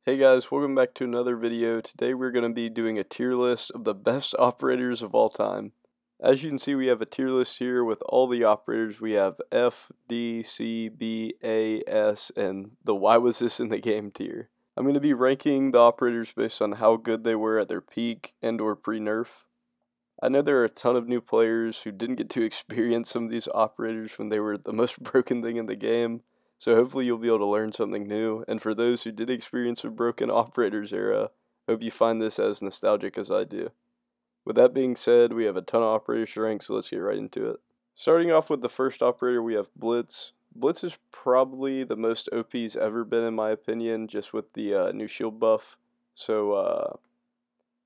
Hey guys, welcome back to another video. Today we're going to be doing a tier list of the best operators of all time. As you can see, we have a tier list here with all the operators. We have F, D, C, B, A, S, and the why was this in the game tier. I'm going to be ranking the operators based on how good they were at their peak and or pre-nerf. I know there are a ton of new players who didn't get to experience some of these operators when they were the most broken thing in the game. So hopefully you'll be able to learn something new, and for those who did experience a broken operators era, hope you find this as nostalgic as I do. With that being said, we have a ton of operators to rank, so let's get right into it. Starting off with the first operator, we have Blitz. Blitz is probably the most OP he's ever been in my opinion, just with the new shield buff. So,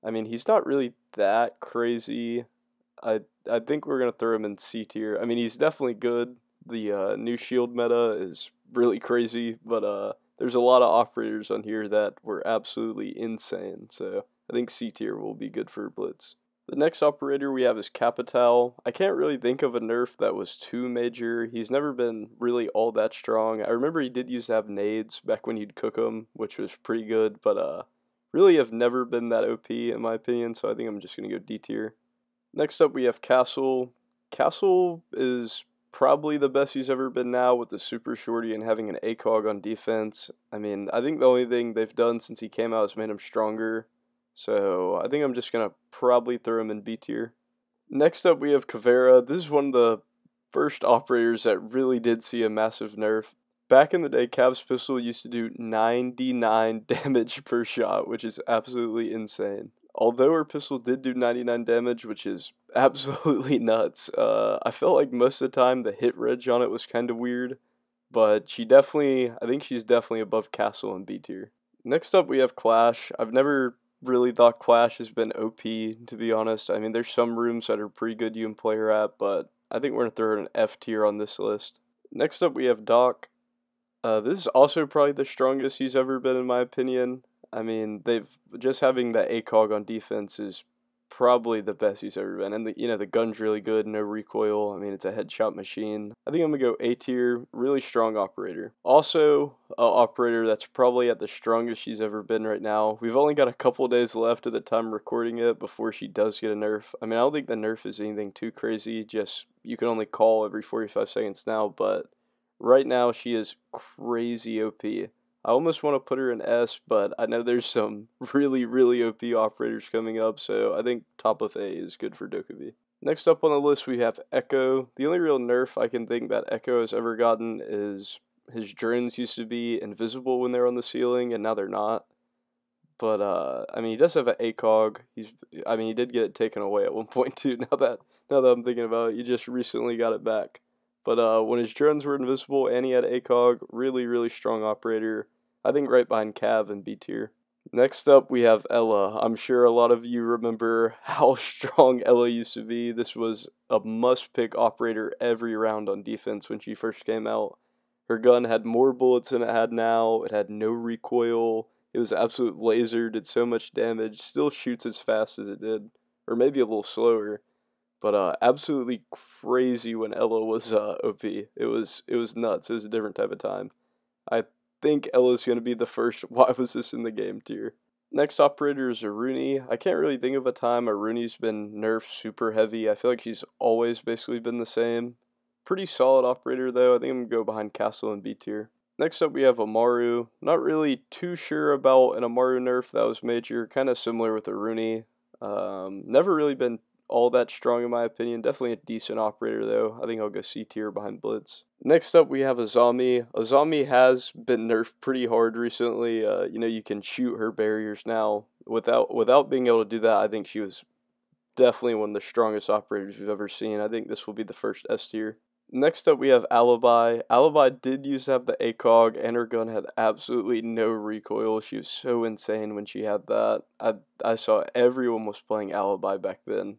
I mean, he's not really that crazy. I think we're going to throw him in C tier. I mean, he's definitely good. The new shield meta is really crazy, but there's a lot of operators on here that were absolutely insane, so I think C tier will be good for Blitz. The next operator we have is Capital. I can't really think of a nerf that was too major. He's never been really all that strong. I remember he did used to have nades back when you'd cook them, which was pretty good, but really have never been that OP in my opinion, so I think I'm just going to go D tier. Next up we have Castle. Castle is probably the best he's ever been now with the super shorty and having an ACOG on defense. I mean, I think the only thing they've done since he came out is made him stronger. So I think I'm just going to probably throw him in B tier. Next up we have Caveira. This is one of the first operators that really did see a massive nerf. Back in the day, Cav's pistol used to do 99 damage per shot, which is absolutely insane. Although her pistol did do 99 damage, which is absolutely nuts, I felt like most of the time the hit reg on it was kind of weird, but I think she's definitely above Castle and B tier. Next up we have Clash. I've never really thought Clash has been OP, to be honest. I mean, there's some rooms that are pretty good you can play her at, but I think we're going to throw her in F tier on this list. Next up we have Doc. This is also probably the strongest he's ever been in my opinion. I mean, just having that ACOG on defense is probably the best he's ever been. And the gun's really good, no recoil. I mean, it's a headshot machine. I think I'm gonna go A tier, really strong operator. Also, a operator that's probably at the strongest she's ever been right now. We've only got a couple days left at the time recording it before she does get a nerf. I mean, I don't think the nerf is anything too crazy. Just you can only call every 45 seconds now, but right now she is crazy OP. I almost want to put her in S, but I know there's some really, really OP operators coming up, so I think top of A is good for Dokkaebi. Next up on the list we have Echo. The only real nerf I can think that Echo has ever gotten is his drones used to be invisible when they're on the ceiling, and now they're not. But, I mean, he does have an ACOG. He did get it taken away at one point, too, now that I'm thinking about it. He just recently got it back. But when his drones were invisible and he had ACOG, really, really strong operator. I think right behind Cav and B tier. Next up, we have Ella. I'm sure a lot of you remember how strong Ella used to be. This was a must-pick operator every round on defense when she first came out. Her gun had more bullets than it had now. It had no recoil. It was an absolute laser, did so much damage. Still shoots as fast as it did, or maybe a little slower. But absolutely crazy when Ella was OP. It was nuts. It was a different type of time. I think Ella's going to be the first why was this in the game tier. Next operator is Aruni. I can't really think of a time Aruni's been nerfed super heavy. I feel like she's always basically been the same. Pretty solid operator though. I think I'm going to go behind Castle and B tier. Next up we have Amaru. Not really too sure about an Amaru nerf that was major. Kind of similar with Aruni. Never really been all that strong in my opinion. Definitely a decent operator though. I think I'll go C tier behind Blitz. Next up we have Azami. Azami has been nerfed pretty hard recently. You can shoot her barriers now. Without being able to do that, I think she was definitely one of the strongest operators we've ever seen. I think this will be the first S tier. Next up we have Alibi. Alibi did used to have the ACOG and her gun had absolutely no recoil. She was so insane when she had that. I saw everyone was playing Alibi back then.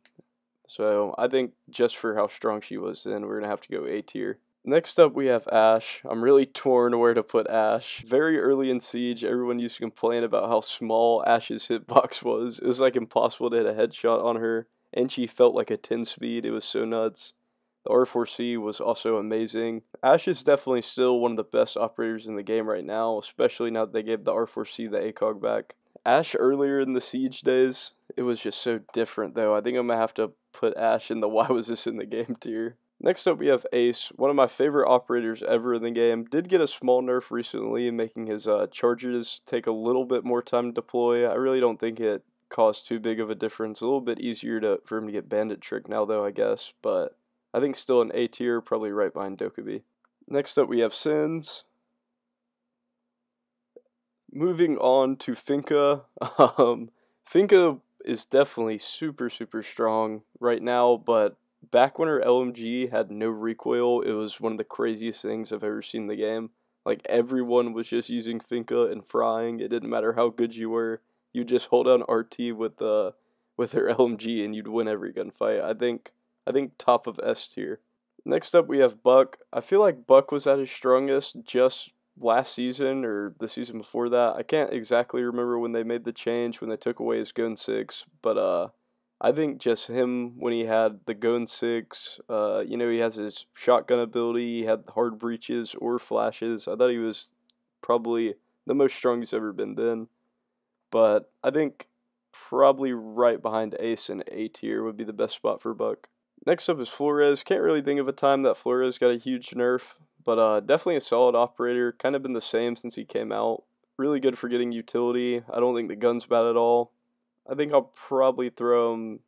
So I think just for how strong she was then, we're going to have to go A tier. Next up we have Ashe. I'm really torn where to put Ashe. Very early in Siege, everyone used to complain about how small Ashe's hitbox was. It was like impossible to hit a headshot on her, and she felt like a 10 speed. It was so nuts. The R4C was also amazing. Ash is definitely still one of the best operators in the game right now, especially now that they gave the R4C the ACOG back. Ash earlier in the Siege days, it was just so different though. I think I'm going to have to put Ash in the why was this in the game tier. Next up we have Ace, one of my favorite operators ever in the game. Did get a small nerf recently, making his charges take a little bit more time to deploy. I really don't think it caused too big of a difference. A little bit easier for him to get Bandit Trick now though, I guess. But I think still an A tier, probably right behind Dokkaebi. Next up we have Sins. Moving on to Finka. Finka is definitely super strong right now, but back when her LMG had no recoil, it was one of the craziest things I've ever seen in the game. Like, everyone was just using Finka and frying. It didn't matter how good you were. You just hold on RT with her LMG and you'd win every gunfight. I think top of S tier. Next up we have Buck. I feel like Buck was at his strongest just last season or the season before that. I can't exactly remember when they made the change, when they took away his Gun 6, but I think just him when he had the Gun 6, he has his shotgun ability, he had hard breaches or flashes. I thought he was probably the most strong he's ever been then. But I think probably right behind Ace and A tier would be the best spot for Buck. Next up is Flores. Can't really think of a time that Flores got a huge nerf, but definitely a solid operator. Kind of been the same since he came out. Really good for getting utility. I don't think the gun's bad at all. I think I'll probably throw him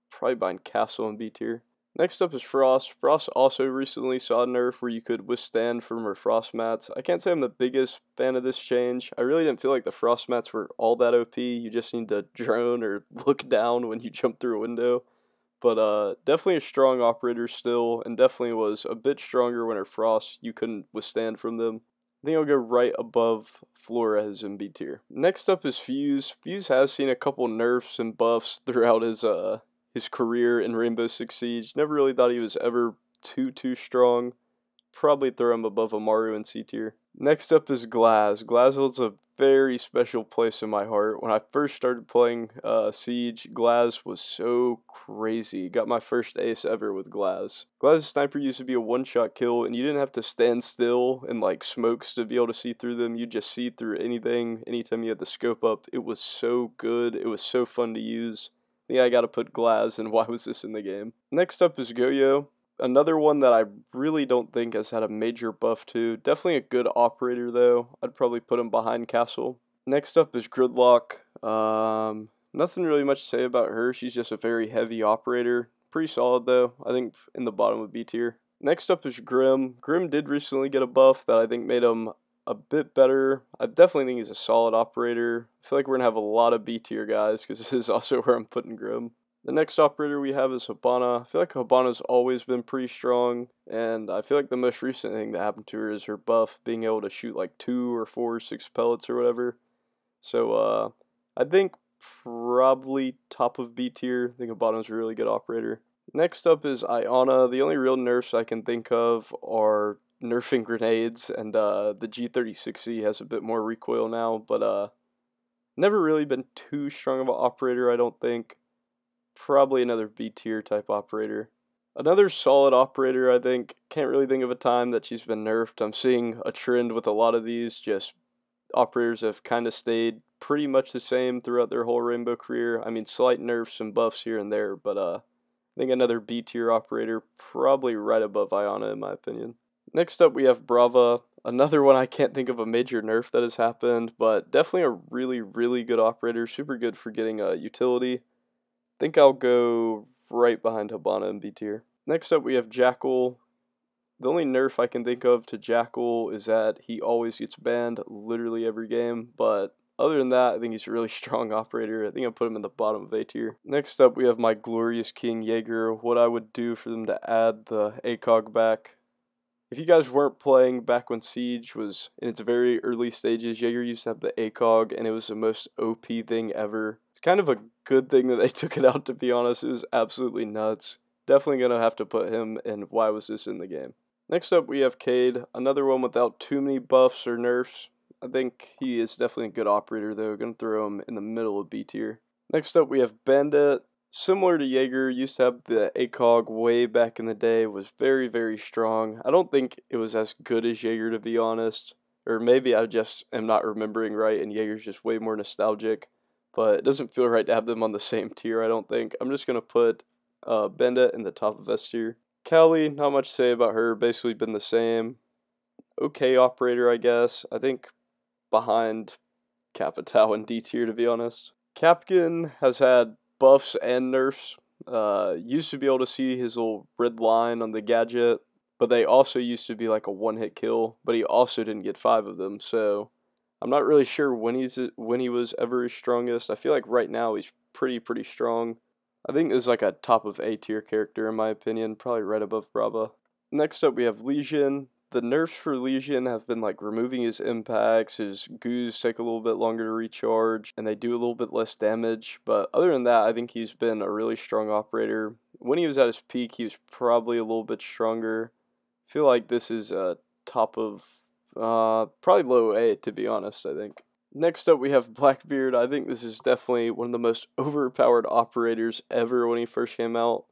probably behind Castle and B tier. Next up is Frost. Frost also recently saw a nerf where you could withstand from her Frost mats. I can't say I'm the biggest fan of this change. I really didn't feel like the Frost mats were all that OP. You just need to drone or look down when you jump through a window. But definitely a strong operator still, and definitely was a bit stronger when her Frost you couldn't withstand from them. I think I'll go right above Flores in B tier. Next up is Fuse. Fuse has seen a couple nerfs and buffs throughout his career in Rainbow Six Siege. Never really thought he was ever too strong. Probably throw him above Amaru in C tier. Next up is Glaz. Glaz holds a very special place in my heart. When I first started playing Siege, Glaz was so crazy. Got my first ace ever with Glaz. Glaz's sniper used to be a one-shot kill, and you didn't have to stand still in like smokes to be able to see through them. You just see through anything anytime you had the scope up. It was so good. It was so fun to use. Yeah, I gotta put Glaz, and why was this in the game? Next up is Goyo. Another one that I really don't think has had a major buff to. Definitely a good operator though. I'd probably put him behind Castle. Next up is Gridlock. Nothing really much to say about her. She's just a very heavy operator. Pretty solid though. I think in the bottom of B tier. Next up is Grim. Grim did recently get a buff that I think made him a bit better. I definitely think he's a solid operator. I feel like we're going to have a lot of B tier guys because this is also where I'm putting Grim. The next operator we have is Hibana. I feel like Hibana's always been pretty strong, and I feel like the most recent thing that happened to her is her buff, being able to shoot like 2 or 4 or 6 pellets or whatever. So I think probably top of B tier. I think Hibana's a really good operator. Next up is Iana. The only real nerfs I can think of are nerfing grenades, and the G36C has a bit more recoil now, but never really been too strong of an operator, I don't think. Probably another B tier type operator. Another solid operator, I think. Can't really think of a time that she's been nerfed. I'm seeing a trend with a lot of these. Just operators have kind of stayed pretty much the same throughout their whole Rainbow career. I mean, slight nerfs and buffs here and there, but I think another B tier operator, probably right above Iana in my opinion. Next up we have Brava. Another one I can't think of a major nerf that has happened, but definitely a really good operator. Super good for getting utility. Think I'll go right behind Hibana in B tier. Next up we have Jackal. The only nerf I can think of to Jackal is that he always gets banned literally every game, but other than that, I think he's a really strong operator. I think I'll put him in the bottom of A tier. Next up we have my glorious King Jaeger. What I would do for them to add the ACOG back. If you guys weren't playing back when Siege was in its very early stages, Jaeger used to have the ACOG, and it was the most OP thing ever. It's kind of a good thing that they took it out, to be honest. It was absolutely nuts. Definitely going to have to put him in why was this in the game. Next up, we have Cade. Another one without too many buffs or nerfs. I think he is definitely a good operator, though. Going to throw him in the middle of B tier. Next up, we have Bandit. Similar to Jaeger, used to have the ACOG way back in the day, was very, very strong. I don't think it was as good as Jaeger, to be honest. Or maybe I just am not remembering right and Jaeger's just way more nostalgic. But it doesn't feel right to have them on the same tier, I don't think. I'm just going to put Benda in the top of S tier. Callie, not much to say about her, basically been the same. Okay operator, I guess. I think behind Capitao in D tier, to be honest. Capkin has had buffs and nerfs. Used to be able to see his little red line on the gadget, but they also used to be like a one-hit kill, but he also didn't get 5 of them, so I'm not really sure when he was ever his strongest. I feel like right now he's pretty strong. I think this is like a top of A tier character in my opinion, probably right above Brava. Next up we have Legion. The nerfs for Legion have been like removing his impacts, his goos take a little bit longer to recharge, and they do a little bit less damage. But other than that, I think he's been a really strong operator. When he was at his peak, he was probably a little bit stronger. I feel like this is a top of probably low A, to be honest, I think. Next up, we have Blackbeard. I think this is definitely one of the most overpowered operators ever when he first came out.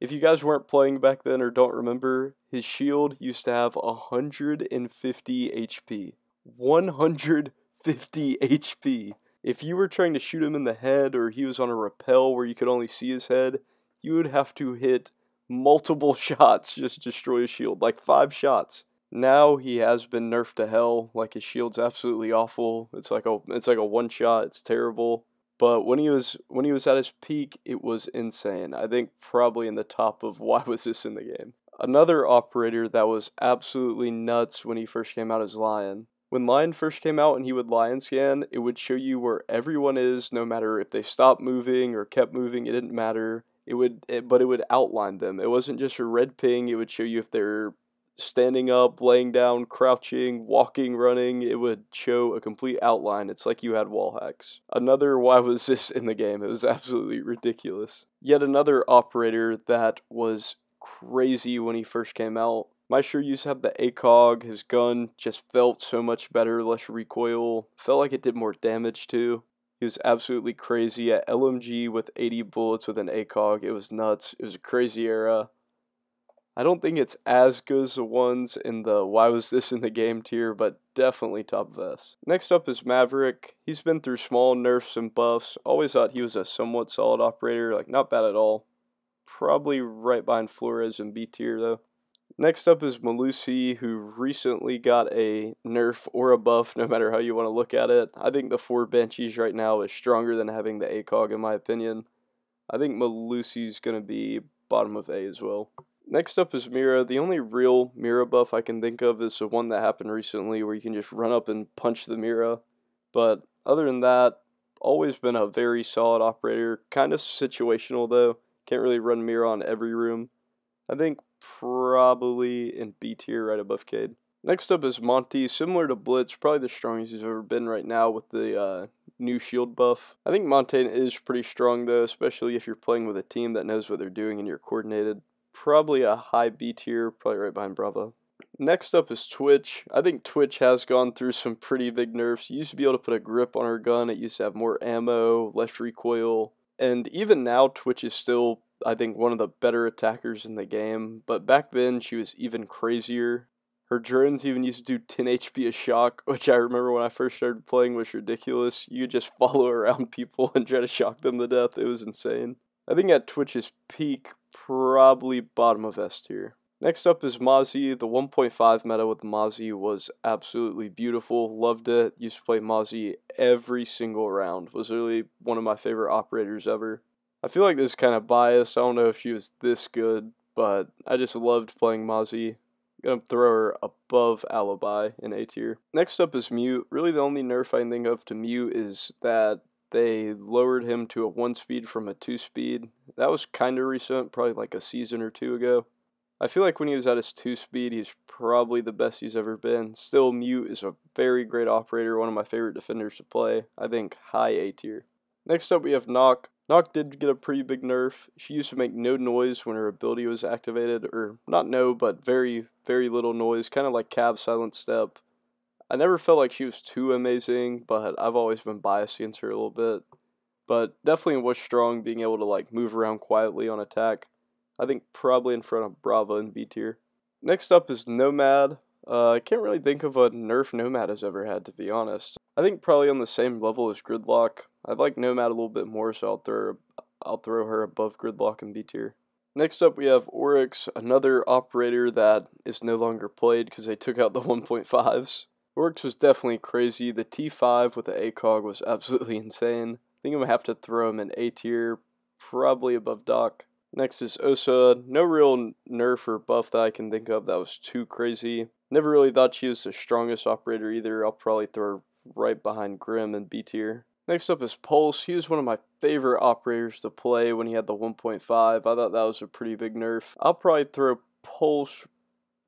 If you guys weren't playing back then or don't remember, his shield used to have 150 HP. 150 HP. If you were trying to shoot him in the head or he was on a rappel where you could only see his head, you would have to hit multiple shots just to destroy his shield, like 5 shots. Now he has been nerfed to hell, like his shield's absolutely awful. It's like a one shot, it's terrible. But when he was at his peak, it was insane. I think probably in the top of why was this in the game. Another operator that was absolutely nuts when he first came out is Lion. When Lion first came out and he would Lion scan, it would show you where everyone is, no matter if they stopped moving or kept moving, it didn't matter. But it would outline them. It wasn't just a red ping, it would show you if they're standing up, laying down, crouching, walking, running. It would show a complete outline. It's like you had wall hacks. Another why was this in the game? It was absolutely ridiculous. Yet another operator that was crazy when he first came out. My sure used to have the ACOG. His gun just felt so much better, less recoil. Felt like it did more damage too. He was absolutely crazy at LMG with 80 bullets with an ACOG. It was nuts. It was a crazy era. I don't think it's as good as the ones in the why was this in the game tier, but definitely top of S. Next up is Maverick. He's been through small nerfs and buffs. Always thought he was a somewhat solid operator, like not bad at all. Probably right behind Flores in B tier though. Next up is Malusi, who recently got a nerf or a buff, no matter how you want to look at it. I think the 4 Banshees right now is stronger than having the ACOG in my opinion. I think Malusi's going to be bottom of A as well. Next up is Mira. The only real Mira buff I can think of is the one that happened recently where you can just run up and punch the Mira. But other than that, always been a very solid operator. Kind of situational though. Can't really run Mira on every room. I think probably in B tier right above Cade. Next up is Monty. Similar to Blitz, probably the strongest he's ever been right now with the new shield buff. I think Montaigne is pretty strong though, especially if you're playing with a team that knows what they're doing and you're coordinated. Probably a high B tier, probably right behind Bravo. Next up is Twitch. I think Twitch has gone through some pretty big nerfs. You used to be able to put a grip on her gun. It used to have more ammo, less recoil. And even now, Twitch is still, I think, one of the better attackers in the game. But back then, she was even crazier. Her drones even used to do 10 HP a shock, which I remember when I first started playing was ridiculous. You just follow around people and try to shock them to death. It was insane. I think at Twitch's peak, probably bottom of S tier. Next up is Mozzie. The 1.5 meta with Mozzie was absolutely beautiful. Loved it. Used to play Mozzie every single round. Was really one of my favorite operators ever. I feel like this is kind of biased. I don't know if she was this good, but I just loved playing Mozzie. Gonna throw her above Alibi in A tier. Next up is Mute. Really the only nerf I can think of to Mute is that they lowered him to a 1 speed from a 2 speed. That was kind of recent, probably like a season or 2 ago. I feel like when he was at his 2 speed, he's probably the best he's ever been. Still, Mute is a very great operator, one of my favorite defenders to play. I think high A tier. Next up we have Nock. Nock did get a pretty big nerf. She used to make no noise when her ability was activated, or not no, but very, very little noise, kind of like Cav's Silent Step. I never felt like she was too amazing, but I've always been biased against her a little bit. but definitely was strong, being able to like move around quietly on attack. I think probably in front of Brava in B tier. Next up is Nomad. I can't really think of a nerf Nomad has ever had, to be honest. I think probably on the same level as Gridlock. I like Nomad a little bit more, so I'll throw her above Gridlock in B tier. Next up we have Oryx, another operator that is no longer played because they took out the 1.5s. Oryx was definitely crazy. The T5 with the ACOG was absolutely insane. I think I'm going to have to throw him in A tier, probably above Doc. Next is Osa. No real nerf or buff that I can think of that was too crazy. Never really thought she was the strongest operator either. I'll probably throw her right behind Grim in B tier. Next up is Pulse. He was one of my favorite operators to play when he had the 1.5. I thought that was a pretty big nerf. I'll probably throw Pulse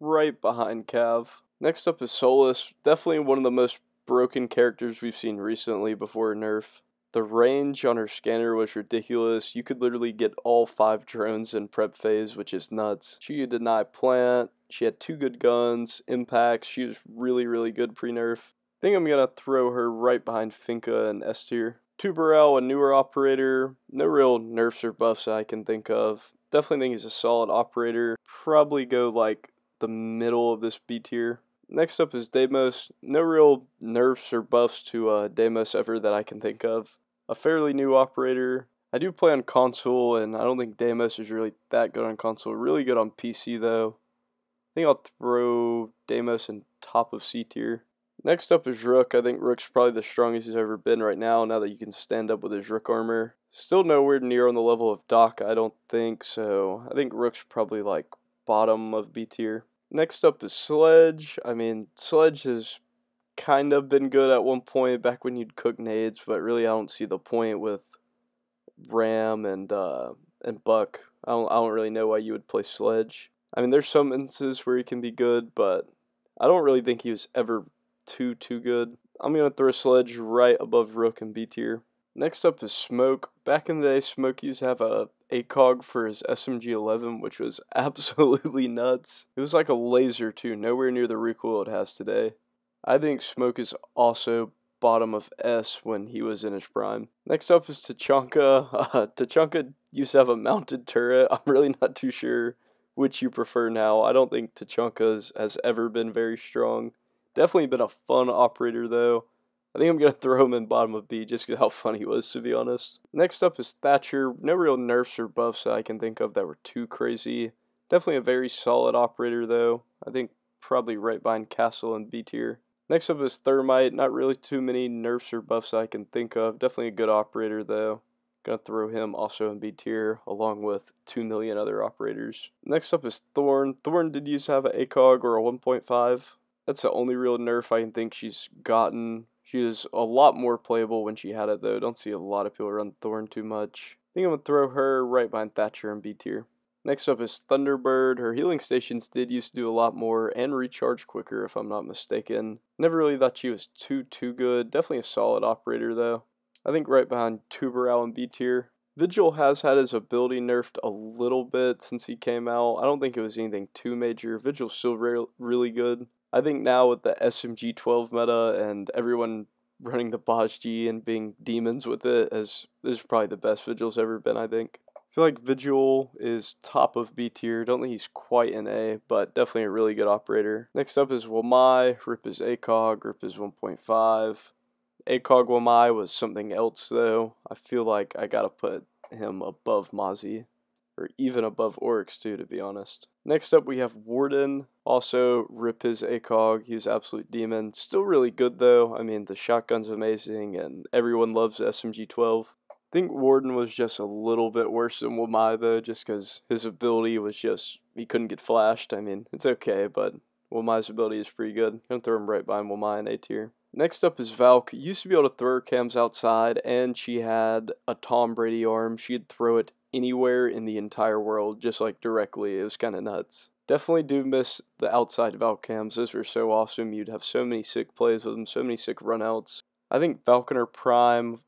right behind Cav. Next up is Solus. Definitely one of the most broken characters we've seen recently before a nerf. The range on her scanner was ridiculous. You could literally get all 5 drones in prep phase, which is nuts. She could deny plant. She had 2 good guns, impacts. She was really, really good pre-nerf. I think I'm going to throw her right behind Finka and S tier. Tuberel, a newer operator. No real nerfs or buffs I can think of. Definitely think he's a solid operator. Probably go like the middle of this B tier. Next up is Deimos. No real nerfs or buffs to Deimos ever that I can think of. A fairly new operator. I do play on console, and I don't think Deimos is really that good on console. Really good on PC, though. I think I'll throw Deimos in top of C tier. Next up is Rook. I think Rook's probably the strongest he's ever been right now that you can stand up with his Rook armor. Still nowhere near on the level of Doc, I don't think, so I think Rook's probably like bottom of B tier. Next up is Sledge. I mean, Sledge has kind of been good at one point back when you'd cook nades, but really I don't see the point with Ram and Buck. I don't really know why you would play Sledge. I mean, there's some instances where he can be good, but I don't really think he was ever too good. I'm gonna throw Sledge right above Rook and B tier. Next up is Smoke. Back in the day, Smoke used to have a ACOG for his SMG-11, which was absolutely nuts. It was like a laser too, nowhere near the recoil it has today. I think Smoke is also bottom of S when he was in his prime. Next up is Tachanka. Tachanka used to have a mounted turret. I'm really not too sure which you prefer now. I don't think Tachanka has ever been very strong. Definitely been a fun operator though. I think I'm going to throw him in bottom of B just because how fun he was, to be honest. Next up is Thatcher. No real nerfs or buffs that I can think of that were too crazy. Definitely a very solid operator though. I think probably right behind Castle and B tier. Next up is Thermite. Not really too many nerfs or buffs I can think of. Definitely a good operator though. Gonna throw him also in B tier along with 2 million other operators. Next up is Thorn. Thorn did used to have an ACOG or a 1.5. That's the only real nerf I can think she's gotten. She was a lot more playable when she had it though. Don't see a lot of people run Thorn too much. I think I'm gonna throw her right behind Thatcher in B tier. Next up is Thunderbird. Her healing stations did used to do a lot more and recharge quicker if I'm not mistaken. Never really thought she was too good. Definitely a solid operator though. I think right behind Tuberel in B tier. Vigil has had his ability nerfed a little bit since he came out. I don't think it was anything too major. Vigil's still really good. I think now with the SMG-12 meta and everyone running the Bajji and being demons with it, this is probably the best Vigil's ever been, I think. I feel like Vigil is top of B tier. Don't think he's quite an A, but definitely a really good operator. Next up is Wamai. Rip is ACOG. Rip is 1.5. ACOG Wamai was something else, though. I feel like I gotta put him above Mozzie, or even above Oryx, too, to be honest. Next up, we have Warden. Also, rip his ACOG. He's absolute demon. Still really good, though. I mean, the shotgun's amazing, and everyone loves SMG-12. I think Warden was just a little bit worse than Wamai, though, just because his ability was just, he couldn't get flashed. I mean, it's okay, but Wamai's ability is pretty good. I'm going to throw him right behind Wamai in A tier. Next up is Valk. Used to be able to throw her cams outside, and she had a Tom Brady arm. She'd throw it anywhere in the entire world, just like directly. It was kind of nuts. Definitely do miss the outside Valk cams. Those were so awesome. You'd have so many sick plays with them, so many sick runouts. I think Valk in her prime,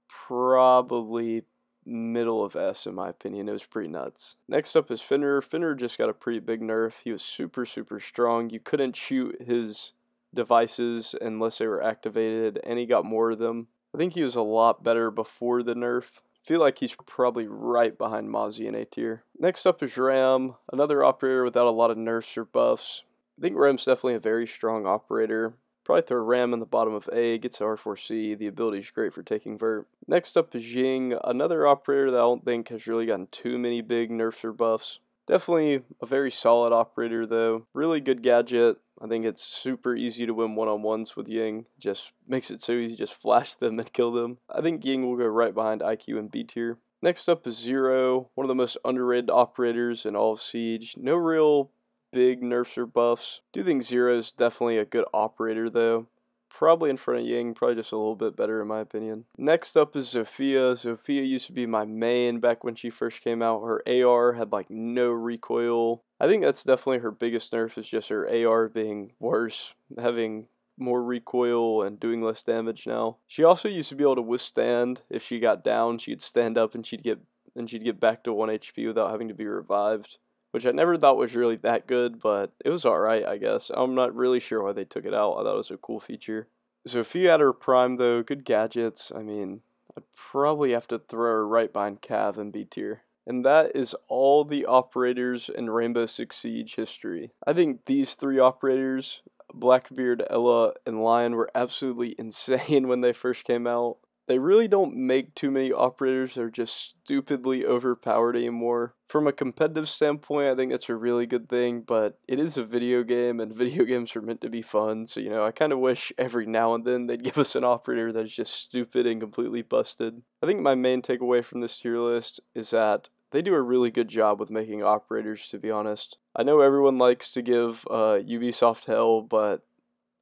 probably middle of S in my opinion. It was pretty nuts. Next up is Fenrir. Fenrir just got a pretty big nerf. He was super strong. You couldn't shoot his devices unless they were activated, and he got more of them. I think he was a lot better before the nerf. I feel like he's probably right behind Mozzie in A tier. Next up is Ram, another operator without a lot of nerfs or buffs. I think Ram's definitely a very strong operator. Probably throw Ram in the bottom of A, gets R4C, the ability's great for taking vert. Next up is Ying, another operator that I don't think has really gotten too many big nerfs or buffs. Definitely a very solid operator though, really good gadget. I think it's super easy to win one-on-ones with Ying, just makes it so easy, just flash them and kill them. I think Ying will go right behind IQ and B tier. Next up is Zero, one of the most underrated operators in all of Siege. No real big nerfs or buffs. Do think Zero is definitely a good operator though. Probably in front of Ying, probably just a little bit better in my opinion. Next up is Zofia. Zofia used to be my main back when she first came out. Her AR had like no recoil. I think that's definitely her biggest nerf, is just her AR being worse, having more recoil and doing less damage now. She also used to be able to withstand, if she got down, she'd stand up and she'd get back to 1 HP without having to be revived, which I never thought was really that good, but it was alright, I guess. I'm not really sure why they took it out. I thought it was a cool feature. Zofia at her prime, though, good gadgets. I mean, I'd probably have to throw her right behind Cav in B tier. And that is all the operators in Rainbow Six Siege history. I think these three operators, Blackbeard, Ella, and Lion, were absolutely insane when they first came out. They really don't make too many operators that are just stupidly overpowered anymore. From a competitive standpoint, I think that's a really good thing, but it is a video game, and video games are meant to be fun, so, I kind of wish every now and then they'd give us an operator that's just stupid and completely busted. I think my main takeaway from this tier list is that they do a really good job with making operators, to be honest. I know everyone likes to give Ubisoft hell, but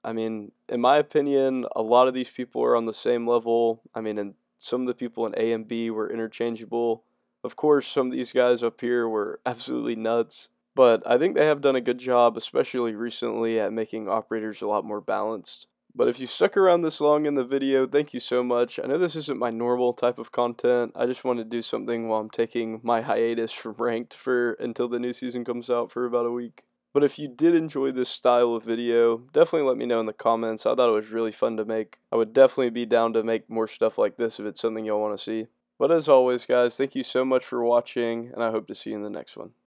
I mean, in my opinion, a lot of these people are on the same level. I mean, and some of the people in A and B were interchangeable. Of course, some of these guys up here were absolutely nuts. But I think they have done a good job, especially recently, at making operators a lot more balanced. But if you stuck around this long in the video, thank you so much. I know this isn't my normal type of content. I just wanted to do something while I'm taking my hiatus from ranked for until the new season comes out for about a week. But if you did enjoy this style of video, definitely let me know in the comments. I thought it was really fun to make. I would definitely be down to make more stuff like this if it's something y'all want to see. But as always, guys, thank you so much for watching, and I hope to see you in the next one.